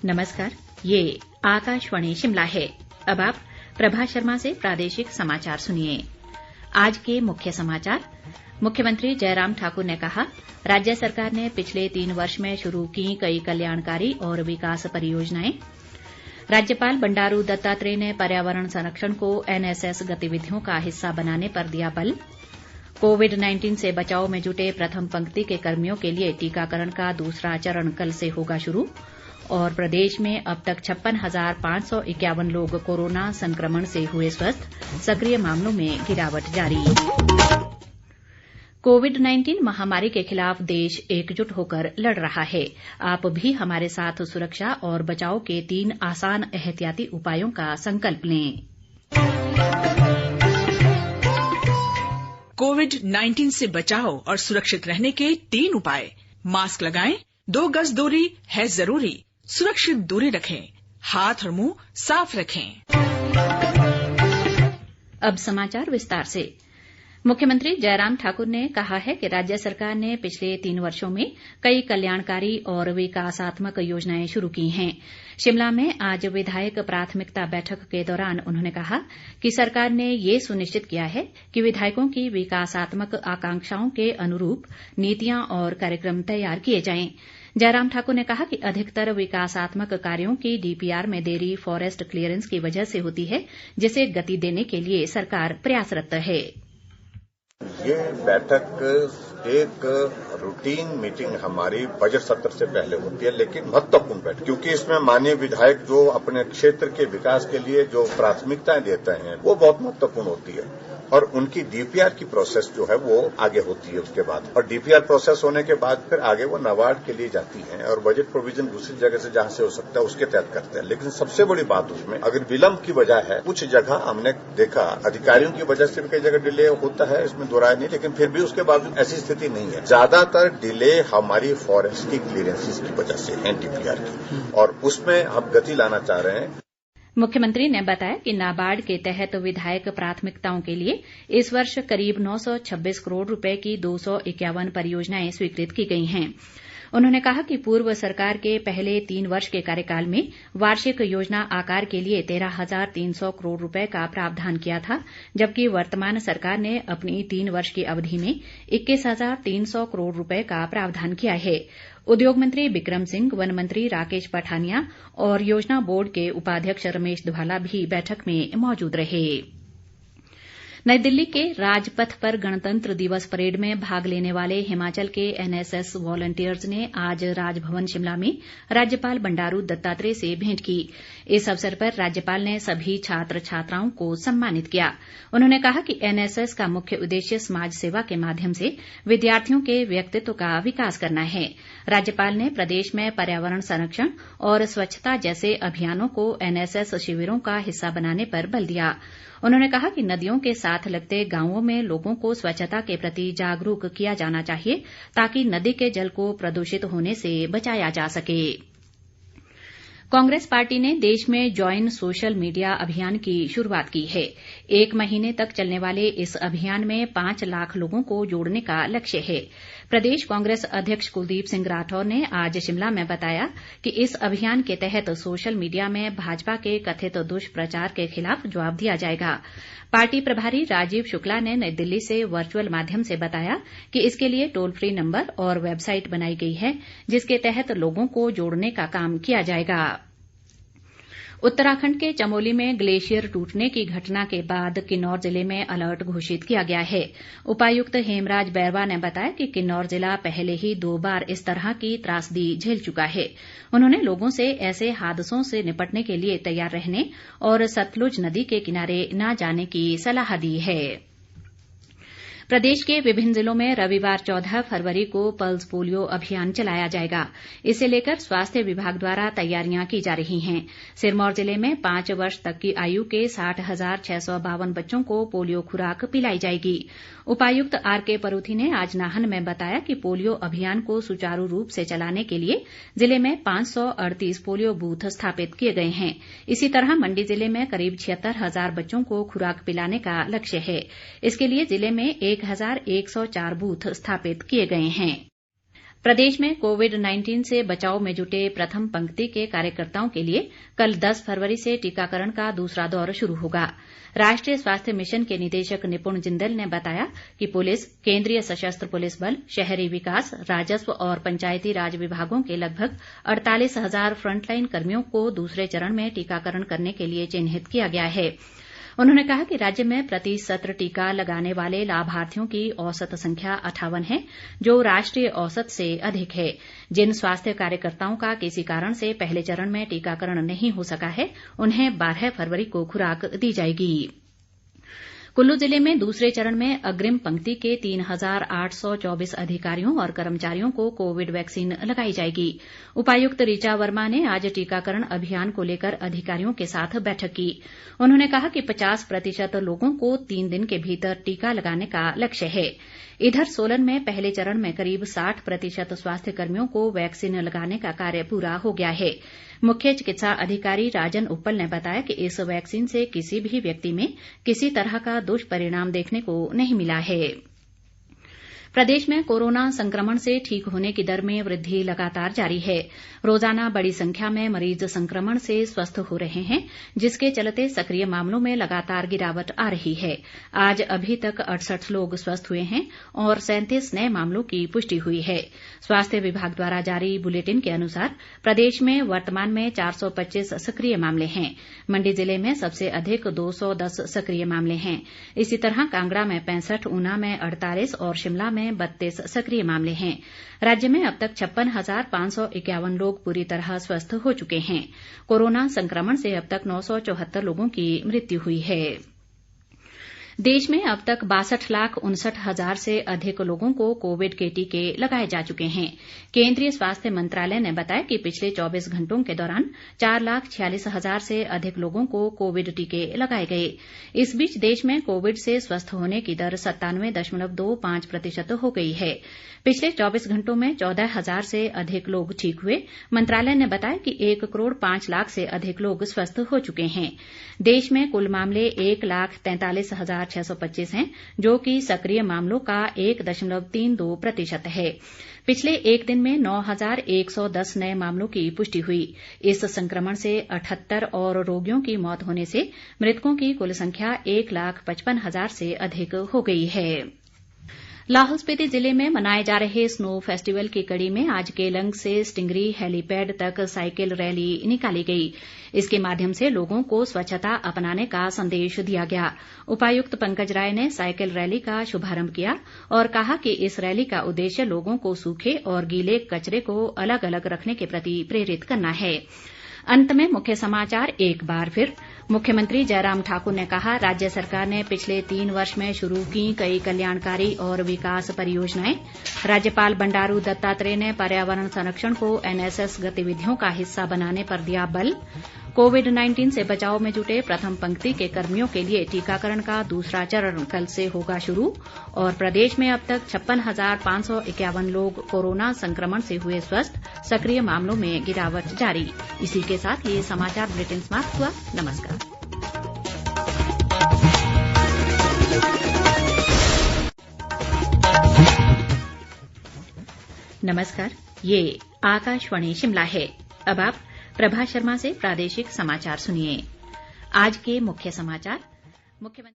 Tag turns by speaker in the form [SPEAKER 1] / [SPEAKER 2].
[SPEAKER 1] नमस्कार, ये आकाशवाणी शिमला है। अब आप प्रभा शर्मा से प्रादेशिक समाचार सुनिए। आज के मुख्य समाचार। मुख्यमंत्री जयराम ठाकुर ने कहा, राज्य सरकार ने पिछले 3 वर्ष में शुरू की कई कल्याणकारी और विकास परियोजनाएं। राज्यपाल बंडारू दत्तात्रेय ने पर्यावरण संरक्षण को एनएसएस गतिविधियों का हिस्सा बनाने पर दिया बल। कोविड-19 से बचाव में जुटे प्रथम पंक्ति के कर्मियों के लिए टीकाकरण का दूसरा चरण कल से होगा शुरू। और प्रदेश में अब तक 56,551 लोग कोरोना संक्रमण से हुए स्वस्थ, सक्रिय मामलों में गिरावट जारी। कोविड-19 महामारी के खिलाफ देश एकजुट होकर लड़ रहा है। आप भी हमारे साथ सुरक्षा और बचाव के 3 आसान एहतियाती उपायों का संकल्प लें।
[SPEAKER 2] कोविड-19 से बचाव और सुरक्षित रहने के 3 उपाय। मास्क लगाएं, 2 गज दूरी है जरूरी, सुरक्षित दूरी रखें, हाथ और मुंह साफ रखें।
[SPEAKER 1] अब समाचार विस्तार से। मुख्यमंत्री जयराम ठाकुर ने कहा है कि राज्य सरकार ने पिछले 3 वर्षों में कई कल्याणकारी और विकासात्मक योजनाएं शुरू की हैं। शिमला में आज विधायक प्राथमिकता बैठक के दौरान उन्होंने कहा कि सरकार ने ये सुनिश्चित किया है कि विधायकों की विकासात्मक आकांक्षाओं के अनुरूप नीतियां और कार्यक्रम तैयार किए जाएं। जयराम ठाकुर ने कहा कि अधिकतर विकासात्मक कार्यों की डीपीआर में देरी फॉरेस्ट क्लीयरेंस की वजह से होती है, जिसे गति देने के लिए सरकार प्रयासरत है।
[SPEAKER 3] ये बैठक एक रूटीन मीटिंग हमारी बजट सत्र से पहले होती है, लेकिन महत्वपूर्ण बैठक, क्योंकि इसमें माननीय विधायक जो अपने क्षेत्र के विकास के लिए जो प्राथमिकताएं देते हैं वो बहुत महत्वपूर्ण होती है और उनकी डीपीआर की प्रोसेस जो है वो आगे होती है उसके बाद, और डीपीआर प्रोसेस होने के बाद फिर आगे वो नाबार्ड के लिए जाती है और बजट प्रोविजन दूसरी जगह से जहां से हो सकता है उसके तहत करते हैं। लेकिन सबसे बड़ी बात उसमें अगर विलंब की वजह है, कुछ जगह हमने देखा अधिकारियों की वजह से भी कई जगह डिले होता है, इसमें दो राय नहीं, लेकिन फिर भी उसके बावजूद ऐसी स्थिति नहीं है। ज्यादातर डिले हमारी फॉरेस्ट की क्लीयरेंसेस की वजह से है डीपीआर की, और उसमें हम गति लाना चाह रहे हैं।
[SPEAKER 1] मुख्यमंत्री ने बताया कि नाबार्ड के तहत विधायक प्राथमिकताओं के लिए इस वर्ष करीब 926 करोड़ रुपए की 251 परियोजनाएं स्वीकृत की गई हैं। उन्होंने कहा कि पूर्व सरकार के पहले 3 वर्ष के कार्यकाल में वार्षिक योजना आकार के लिए 13,300 करोड़ रुपए का प्रावधान किया था, जबकि वर्तमान सरकार ने अपनी 3 वर्ष की अवधि में 21,300 करोड़ रुपए का प्रावधान किया है। उद्योग मंत्री बिक्रम सिंह, वन मंत्री राकेश पठानिया और योजना बोर्ड के उपाध्यक्ष रमेश धवाला भी बैठक में मौजूद रहे। नई दिल्ली के राजपथ पर गणतंत्र दिवस परेड में भाग लेने वाले हिमाचल के एनएसएस वॉलंटियर्स ने आज राजभवन शिमला में राज्यपाल बंडारू दत्तात्रेय से भेंट की। इस अवसर पर राज्यपाल ने सभी छात्र छात्राओं को सम्मानित किया। उन्होंने कहा कि एनएसएस का मुख्य उद्देश्य समाज सेवा के माध्यम से विद्यार्थियों के व्यक्तित्व का विकास करना है। राज्यपाल ने प्रदेश में पर्यावरण संरक्षण और स्वच्छता जैसे अभियानों को एनएसएस शिविरों का हिस्सा बनाने पर बल दिया। उन्होंने कहा कि नदियों के साथ लगते गांवों में लोगों को स्वच्छता के प्रति जागरूक किया जाना चाहिए, ताकि नदी के जल को प्रदूषित होने से बचाया जा सके। कांग्रेस पार्टी ने देश में ज्वाइन सोशल मीडिया अभियान की शुरुआत की है। 1 महीने तक चलने वाले इस अभियान में 5 लाख लोगों को जोड़ने का लक्ष्य है। प्रदेश कांग्रेस अध्यक्ष कुलदीप सिंह राठौर ने आज शिमला में बताया कि इस अभियान के तहत सोशल मीडिया में भाजपा के कथित दुष्प्रचार के खिलाफ जवाब दिया जाएगा। पार्टी प्रभारी राजीव शुक्ला ने नई दिल्ली से वर्चुअल माध्यम से बताया कि इसके लिए टोल फ्री नंबर और वेबसाइट बनाई गई है, जिसके तहत लोगों को जोड़ने का काम किया जाएगा। उत्तराखंड के चमोली में ग्लेशियर टूटने की घटना के बाद किन्नौर जिले में अलर्ट घोषित किया गया है। उपायुक्त हेमराज बैरवा ने बताया कि किन्नौर जिला पहले ही 2 बार इस तरह की त्रासदी झेल चुका है। उन्होंने लोगों से ऐसे हादसों से निपटने के लिए तैयार रहने और सतलुज नदी के किनारे न जाने की सलाह दी है। प्रदेश के विभिन्न जिलों में रविवार 14 फरवरी को पल्स पोलियो अभियान चलाया जाएगा। इसे लेकर स्वास्थ्य विभाग द्वारा तैयारियां की जा रही हैं। सिरमौर जिले में 5 वर्ष तक की आयु के 60,652 बच्चों को पोलियो खुराक पिलाई जाएगी। उपायुक्त आरके परूथी ने आज नाहन में बताया कि पोलियो अभियान को सुचारू रूप से चलाने के लिए जिले में 538 पोलियो बूथ स्थापित किए गए हैं। इसी तरह मंडी जिले में करीब 76,000 बच्चों को खुराक पिलाने का लक्ष्य है। इसके लिए जिले में 1,104 बूथ स्थापित किए गए हैं। प्रदेश में कोविड-19 से बचाव में जुटे प्रथम पंक्ति के कार्यकर्ताओं के लिए कल 10 फरवरी से टीकाकरण का दूसरा दौर शुरू होगा। राष्ट्रीय स्वास्थ्य मिशन के निदेशक निपुण जिंदल ने बताया कि पुलिस, केंद्रीय सशस्त्र पुलिस बल, शहरी विकास, राजस्व और पंचायती राज विभागों के लगभग 48,000 फ्रंटलाइन कर्मियों को दूसरे चरण में टीकाकरण करने के लिए चिन्हित किया गया है। उन्होंने कहा कि राज्य में प्रति सत्र टीका लगाने वाले लाभार्थियों की औसत संख्या 58 है, जो राष्ट्रीय औसत से अधिक है। जिन स्वास्थ्य कार्यकर्ताओं का किसी कारण से पहले चरण में टीकाकरण नहीं हो सका है, उन्हें 12 फरवरी को खुराक दी जाएगी। कुल्लू जिले में दूसरे चरण में अग्रिम पंक्ति के 3,824 अधिकारियों और कर्मचारियों को कोविड वैक्सीन लगाई जाएगी। उपायुक्त ऋचा वर्मा ने आज टीकाकरण अभियान को लेकर अधिकारियों के साथ बैठक की। उन्होंने कहा कि 50% लोगों को 3 दिन के भीतर टीका लगाने का लक्ष्य है। इधर सोलन में पहले चरण में करीब 60% स्वास्थ्य कर्मियों को वैक्सीन लगाने का कार्य पूरा हो गया है। मुख्य चिकित्सा अधिकारी राजन उप्पल ने बताया कि इस वैक्सीन से किसी भी व्यक्ति में किसी तरह का दुष्परिणाम देखने को नहीं मिला है। प्रदेश में कोरोना संक्रमण से ठीक होने की दर में वृद्धि लगातार जारी है। रोजाना बड़ी संख्या में मरीज संक्रमण से स्वस्थ हो रहे हैं, जिसके चलते सक्रिय मामलों में लगातार गिरावट आ रही है। आज अभी तक 68 लोग स्वस्थ हुए हैं और 37 नए मामलों की पुष्टि हुई है। स्वास्थ्य विभाग द्वारा जारी बुलेटिन के अनुसार प्रदेश में वर्तमान में 425 सक्रिय मामले हैं। मंडी जिले में सबसे अधिक 210 सक्रिय मामले हैं। इसी तरह कांगड़ा में 65, ऊना में 48 और शिमला में 32 सक्रिय मामले हैं। राज्य में अब तक 56,551 लोग पूरी तरह स्वस्थ हो चुके हैं। कोरोना संक्रमण से अब तक 974 लोगों की मृत्यु हुई है। देश में अब तक 62,59,000 से अधिक लोगों को कोविड के टीके लगाए जा चुके हैं। केंद्रीय स्वास्थ्य मंत्रालय ने बताया कि पिछले 24 घंटों के दौरान 4,46,000 से अधिक लोगों को कोविड टीके लगाए गए। इस बीच देश में कोविड से स्वस्थ होने की दर 97.25% हो गई है। पिछले 24 घंटों में 14,000 से अधिक लोग ठीक हुए। मंत्रालय ने बताया कि 1 करोड़ 5 लाख से अधिक लोग स्वस्थ हो चुके हैं। देश में कुल मामले 1,43,625 हैं, जो कि सक्रिय मामलों का 1.32% है। पिछले एक दिन में 9,110 नए मामलों की पुष्टि हुई। इस संक्रमण से 78 और रोगियों की मौत होने से मृतकों की कुल संख्या 1,55,000 से अधिक हो गई है। लाहौल स्पीति जिले में मनाए जा रहे स्नो फेस्टिवल की कड़ी में आज केलंग से स्टिंगरी हेलीपैड तक साइकिल रैली निकाली गई। इसके माध्यम से लोगों को स्वच्छता अपनाने का संदेश दिया गया। उपायुक्त पंकज राय ने साइकिल रैली का शुभारंभ किया और कहा कि इस रैली का उद्देश्य लोगों को सूखे और गीले कचरे को अलग अलग रखने के प्रति प्रेरित करना है। अंत में मुख्य समाचार एक बार फिर। मुख्यमंत्री जयराम ठाकुर ने कहा, राज्य सरकार ने पिछले 3 वर्ष में शुरू की कई कल्याणकारी और विकास परियोजनाएं। राज्यपाल बंडारू दत्तात्रेय ने पर्यावरण संरक्षण को एनएसएस गतिविधियों का हिस्सा बनाने पर दिया बल। कोविड-19 से बचाव में जुटे प्रथम पंक्ति के कर्मियों के लिए टीकाकरण का दूसरा चरण कल से होगा शुरू। और प्रदेश में अब तक 56,551 लोग कोरोना संक्रमण से हुए स्वस्थ। सक्रिय मामलों में गिरावट जारी। इसी के साथ ये समाचार बुलेटिन समाप्त हुआ। नमस्कार। नमस्कार, ये आकाशवाणी शिमला है। अब आप प्रभा शर्मा से प्रादेशिक समाचार सुनिए। आज के मुख्य समाचार। मुख्यमंत्री